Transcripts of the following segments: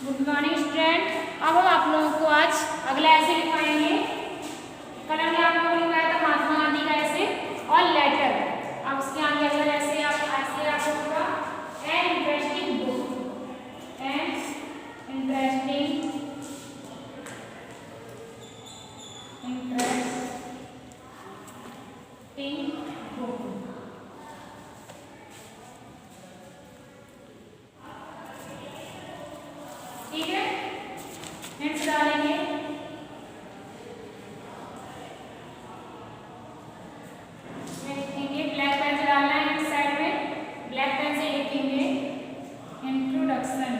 Good morning student. अब हम आप लोगों को आज अगला ऐसे लिखवाएंगे। कल हमने आप लोगों को लिखवाया था महात्मा गांधी का ऐसे और लेटर। अब उसके आगे अगला ऐसे आप लोगों का an interesting book, an interesting book. ठीक है, हिंट्स डालेंगे। लिखेंगे ब्लैक पेन से डालना है, इस साइड में ब्लैक पेन से लिखेंगे इंट्रोडक्शन।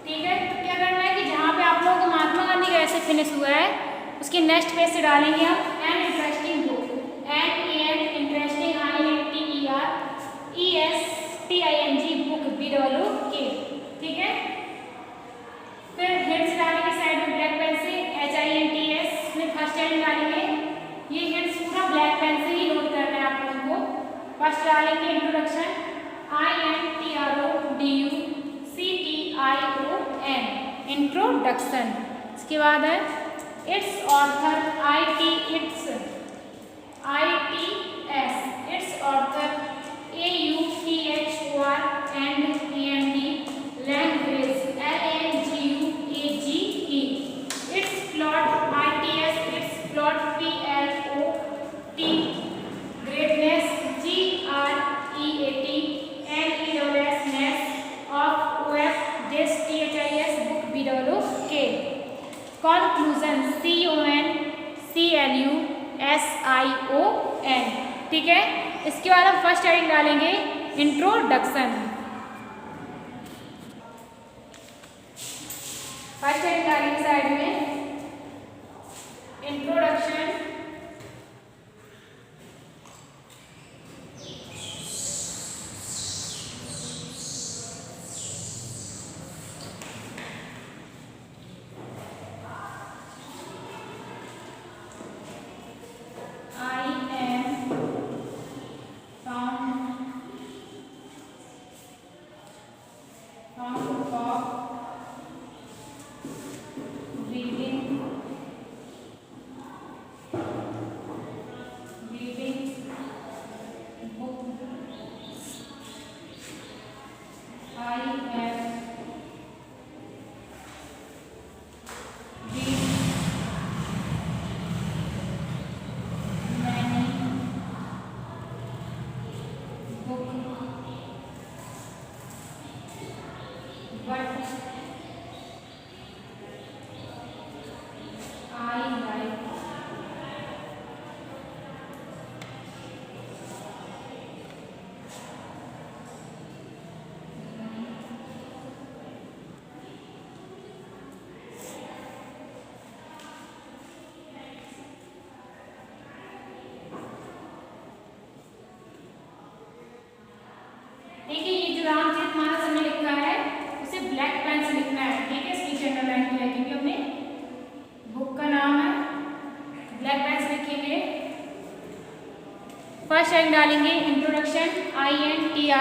ठीक है, तो क्या करना है कि जहाँ पे आप लोगों को महात्मा गांधी का ऐसे फिनिश हुआ है उसके नेक्स्ट पेज से डालेंगे हम an interesting book, an interesting INTERESTING book BWK। ठीक है, फिर हेड्स डालेंगे साइड में ब्लैक पेन से HINTS में फर्स्ट हेडिंग डालेंगे। ये हेड्स पूरा ब्लैक पेन से ही नोट करना है आप लोगों को। फर्स्ट डालेंगे इंट्रोडक्शन INTRODUCTION इंट्रोडक्शन। इसके बाद है it's author ITS its author AUTHOR AND language LANGUAGE it's plot ITS it's plot PLOT greatness GREAT NESS of OF THIS book BWK। Conclusion CONCLUSION। ठीक है, इसके बाद हम फर्स्ट हेडिंग डालेंगे इंट्रोडक्शन। फर्स्ट हेडिंग डालेंगे साइड में introduction. देखिए, ये जो रामचरितमानस हमने लिखा है उसे ब्लैक पेन से लिखना है। ठीक है, इसकी अंडरलाइन किया क्योंकि हमने बुक का नाम है, ब्लैक पेन से लिखेंगे। फर्स्ट हेडिंग डालेंगे इंट्रोडक्शन INTRODUCTION।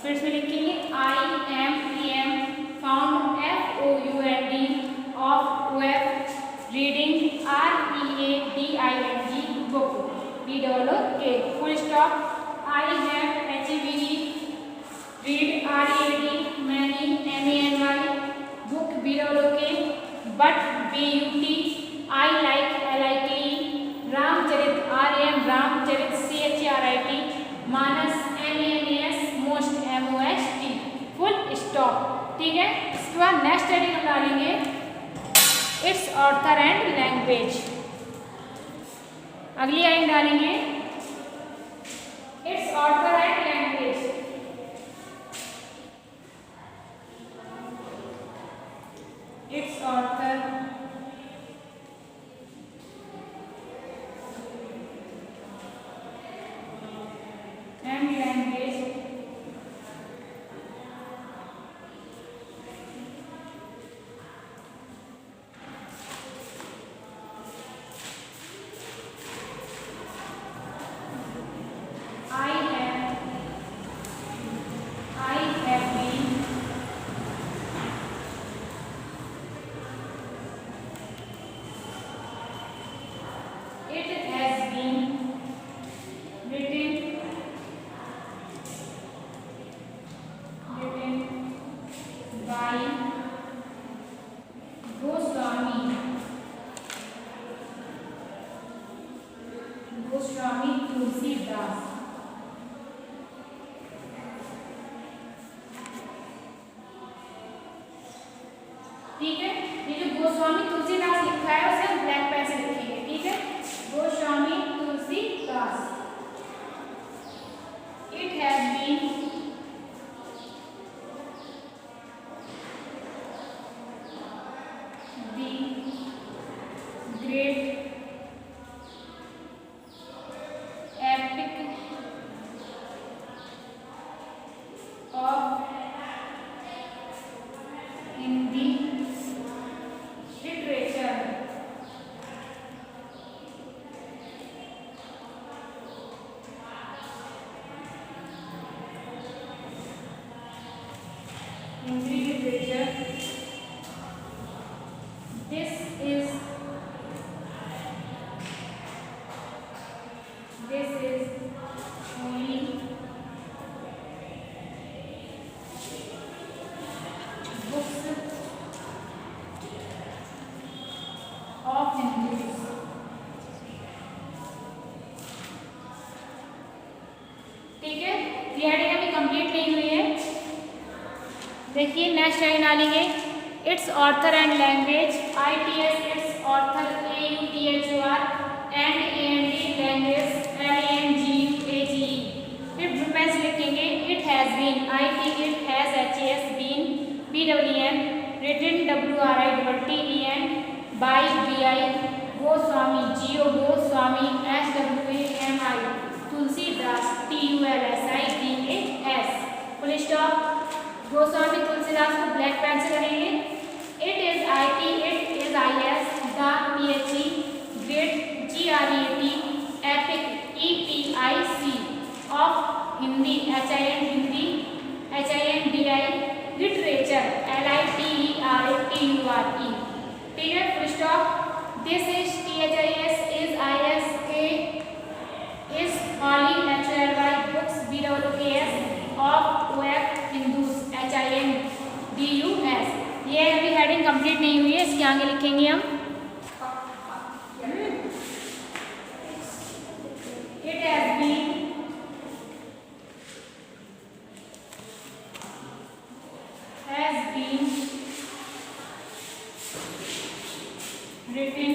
फिर इसमें लिखेंगे IMEM found FOUND of OF reading READING book. BOOK, full stop. I have HEVE, read READ, many MANY, book BOOK, but BUT, I like Ramcharit Ramcharit CHRIT, Manas MANAS, most MOST, full stop. ठीक है, इसके बाद next heading हम डालेंगे its author and language. अगली line डालेंगे its author and language. It's author and language. Goswami Tulsidas. ठीक है, ये जो गोस्वामी तुलसीदास लिखा है उसे हम ब्लैक पेन से लिखेंगे। ठीक है, Goswami Tulsidas. It has been the great देखिए नेक्स्ट लाइन डालेंगे its author and language. ITS its author AUTHOR and AND language LANGUAGE। फिर प्रिपेंस लिखेंगे it has been IT it has HAS been BWN written WRITTEN by BI Goswami Goswami SWAMI Tulsidas TULSIDAS full stop. Goswami Tulsidas को black pen से करेंगे। It is IT it is IS the PHE great GREAT epic EPIC of Hindi HIN Hindi HINDI literature LITERATURE। ठीक है, full stop. This is THIS is ISK is only HLY books BOOKS of OF Hindus HINDUS। ये अभी heading complete नहीं हुई है, इसके आगे लिखेंगे हम it has been written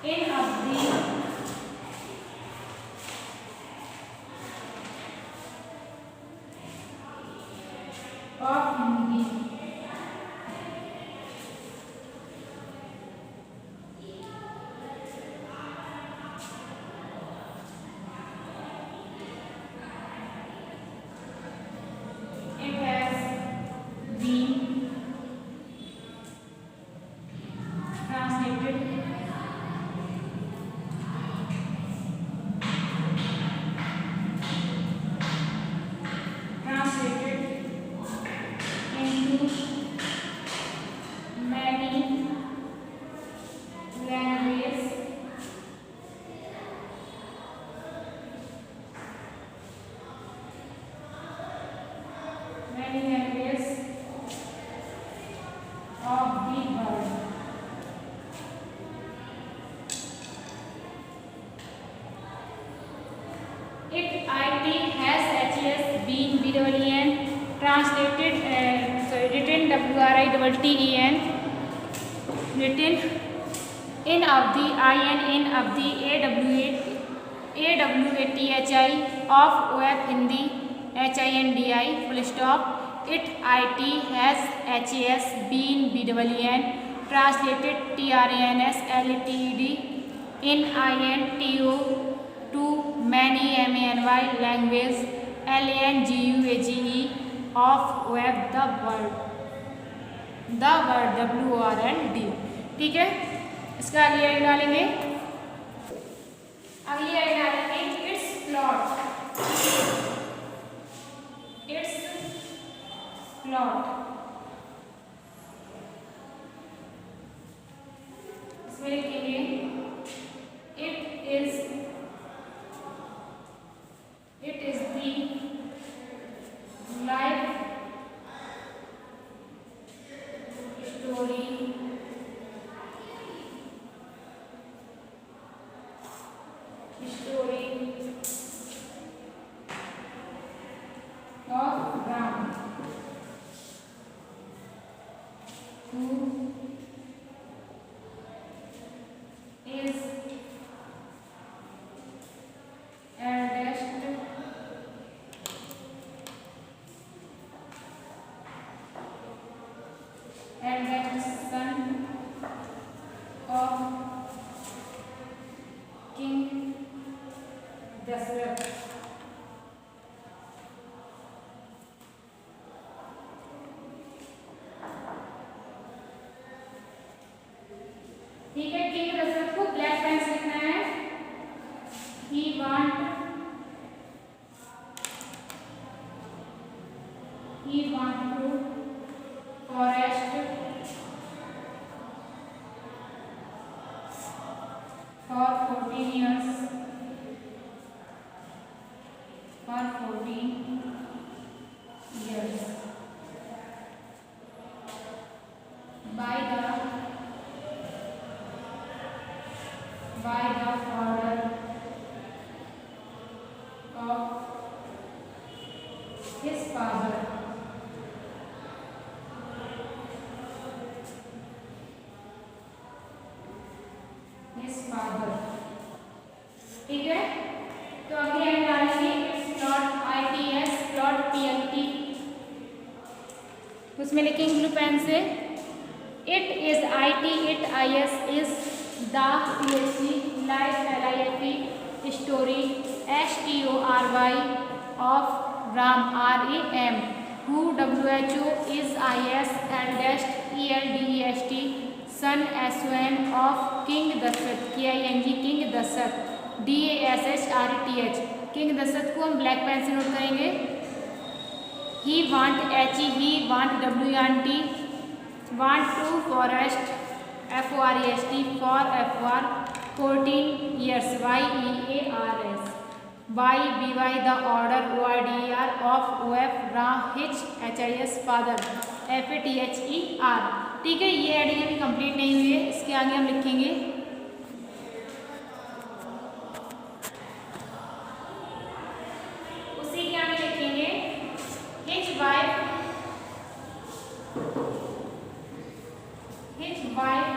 in Avdi of Hindi। It has been translated WRITTEN, written in Avdi, IN in Avdi, AWATHI, of OF Hindi, HINDI, full stop. It, IT, has HAS, been, BWN, translated TRANS, LTED, in INTO, to many, MANY, language, LANGUAGE, of web, the word WORLD. ठीक है, इसका अगली line डालेंगे, it's plot, इसमें लिखेंगे it is the life story of Ram, who is eldest son of King Dasarath. ठीक है, king Dasharath को ब्लैक पेन से लिखना है। He want to forest for 14 years, by the order of his father. ठीक है, तो अगली लाइन डालेंगे it's plot, ITS, plot PLT, उसमें लिखेंगे ब्लू पेन से it is IT, it IS is the PHC, life LIFE, story STORY of Ram RAM, who WHO is IS, eldest ELDEST, son SON of King Dasarath, KING, King Dasarath, DASHRETH, king Dasharath को हम black pen से note करेंगे। He want WANT, want to forest FOREST, for 14 years, YEARS, BY the order ORDER of OF Ram HIS father FATHER। ठीक है, ये adding अभी complete नहीं हुई है, इसके आगे हम लिखेंगे his wife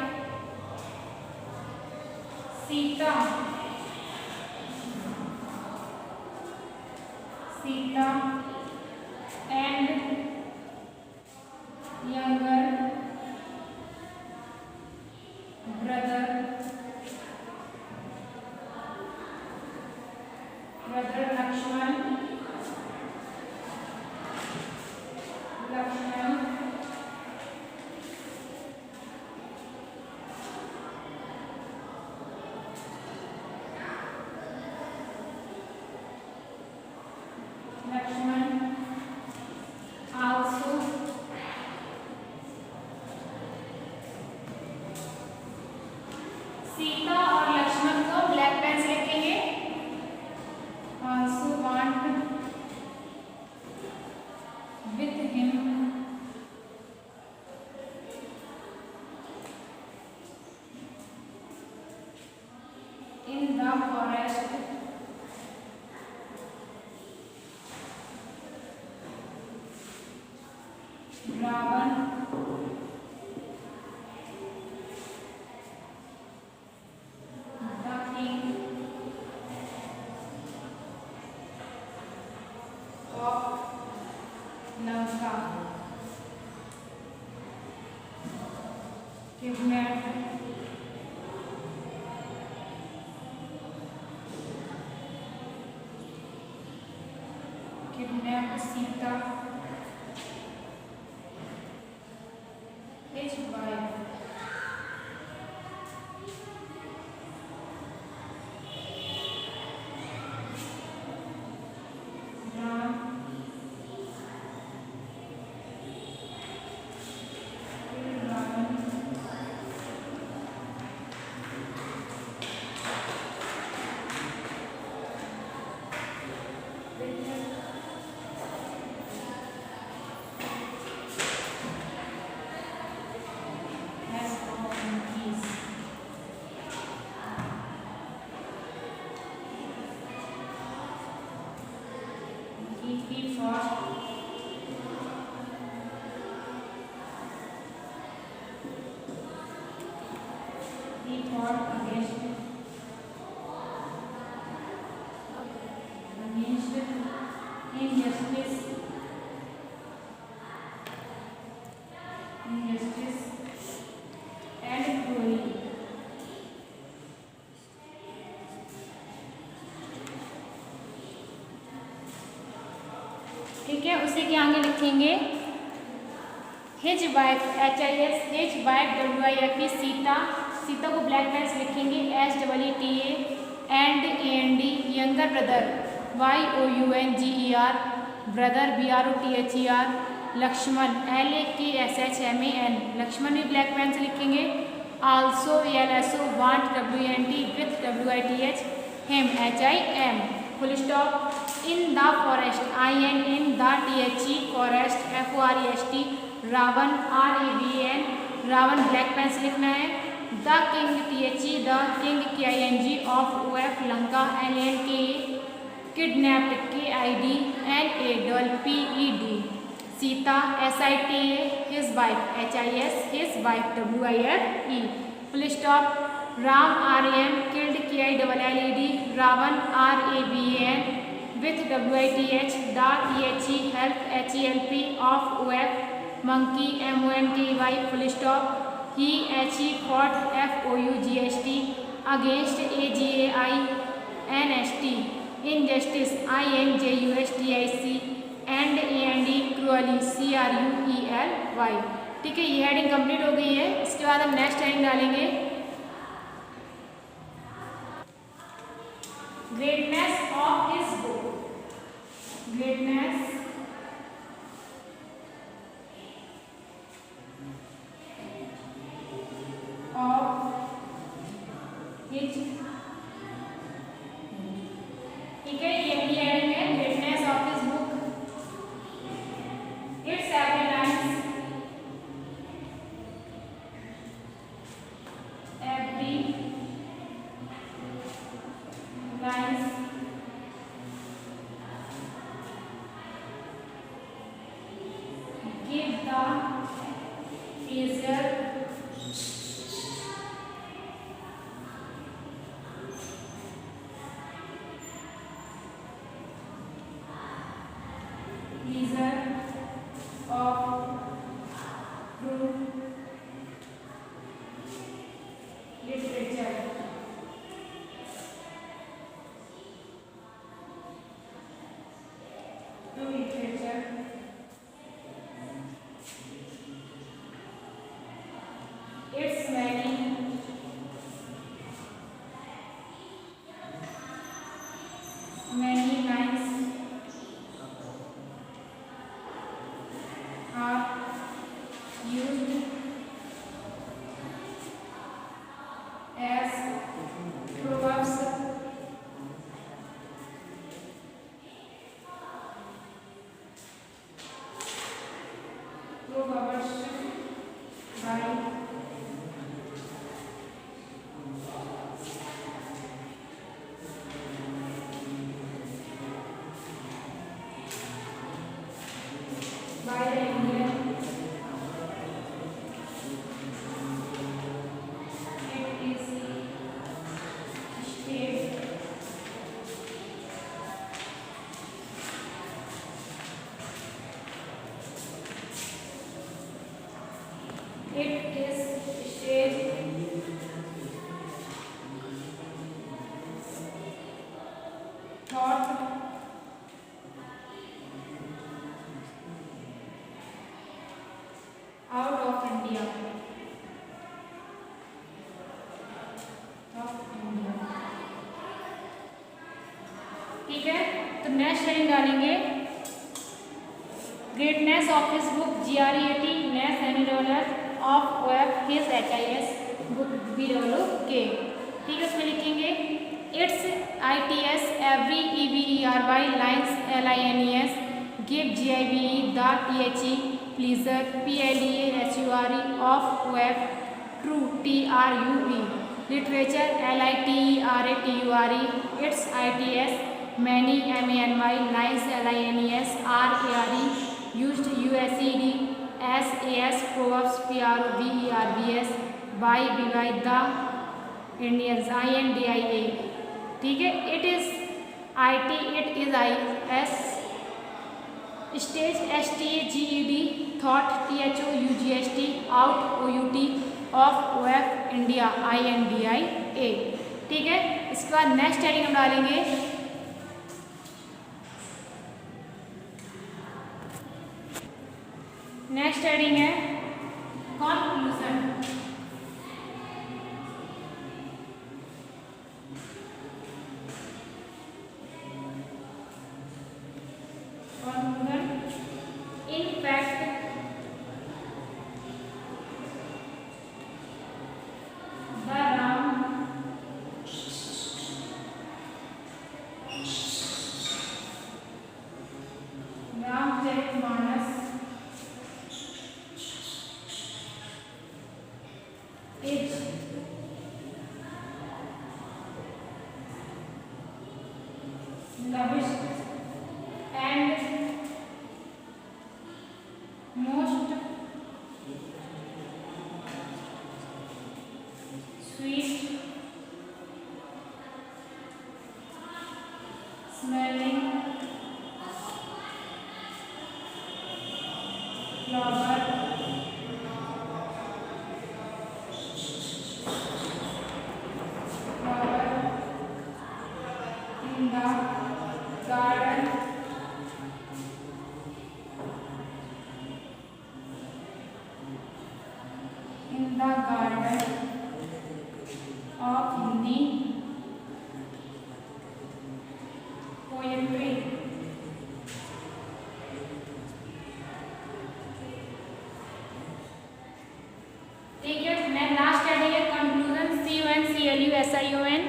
Sita and younger brother Lakshman also Sita और लक्ष्मण को ब्लैक पेन से लिखेंगे also want with him in the forest Ravan Sita, H wife, Ram, Ravan, has monkeys. He fought against injustice and cruelty. ठीक है, उसी के आगे लिखेंगे his wife, HIS, his wife WIFE, Sita, Sita को ब्लैक पेन से लिखेंगे SEETA, and AND, younger brother YOUNGER, brother BROTHER, Lakshman LAKSHMAN, Lakshman भी ब्लैक पेन से लिखेंगे also LSO, want WANT, with WITH, him HIM, full stop, in the forest IN, in the THE, forest FOREST, Ravan RAVN, Ravan black pen से लिखना है, the king THE, the king KING, of OF, Lanka LNKA, kidnapped KID NAPPED, Sita SITA, his wife HIS, his wife WIFE, full stop, Ram RAM, killed KILLED, Ravan RAVAN, with WITH, the THE, help HELP, of OF, monkey MONKEY, full stop, he HE, fought FOUGST, against AGAINST, injustice INJUSTIC, and AND, cruelly CRUELY। ठीक है, ये heading complete हो गई है। इसके बाद हम next heading डालेंगे greatness of his book, greatness of his, ठीक है, ये भी हेडिंग है greatness of his book, it's every lines, every lines give the pleasure of true literature, true literature, its many lines are used as ठीक है। तो next heading डालेंगे greatness of his book GREAT नेस any dollar of web his HIS book BWK। ठीक है, उसमें लिखेंगे its ITS every EVERY lines LINES give GIVE the THE pleasure PLESURE of web true TRUE literature LITERATURE its ITS many MANY lines LINES RARE used USED SAS proverbs PROVERBS by the Indians INDIA। ठीक है, it is IT it is IS stage STAGED thought THOUGHT out OUT of web India INDIA। ठीक है, इसके बाद next heading हम डालेंगे next heading है conclusion. Conclusion in fact the Ramcharitmanas is loved and most sweet smelling flower in the garden of Hindi poetry। ठीक है, मैं लास्ट हेडिंग है कंक्लूजन CUNCLUSION।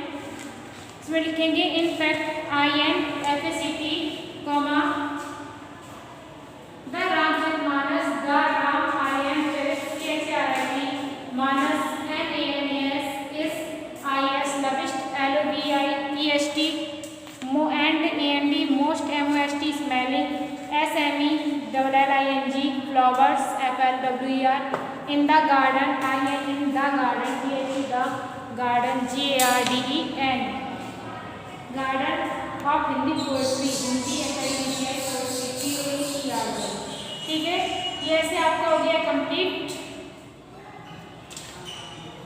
इसमें लिखेंगे in fact INFACT comma the Ramcharitmanas the Ram INCHRIT Manas MANAS is IS lavished LOVIEST and AND most MOST smelling SME LLING flowers FLWER in the garden in the garden the garden GARDEN garden of Hindi poetry Hindi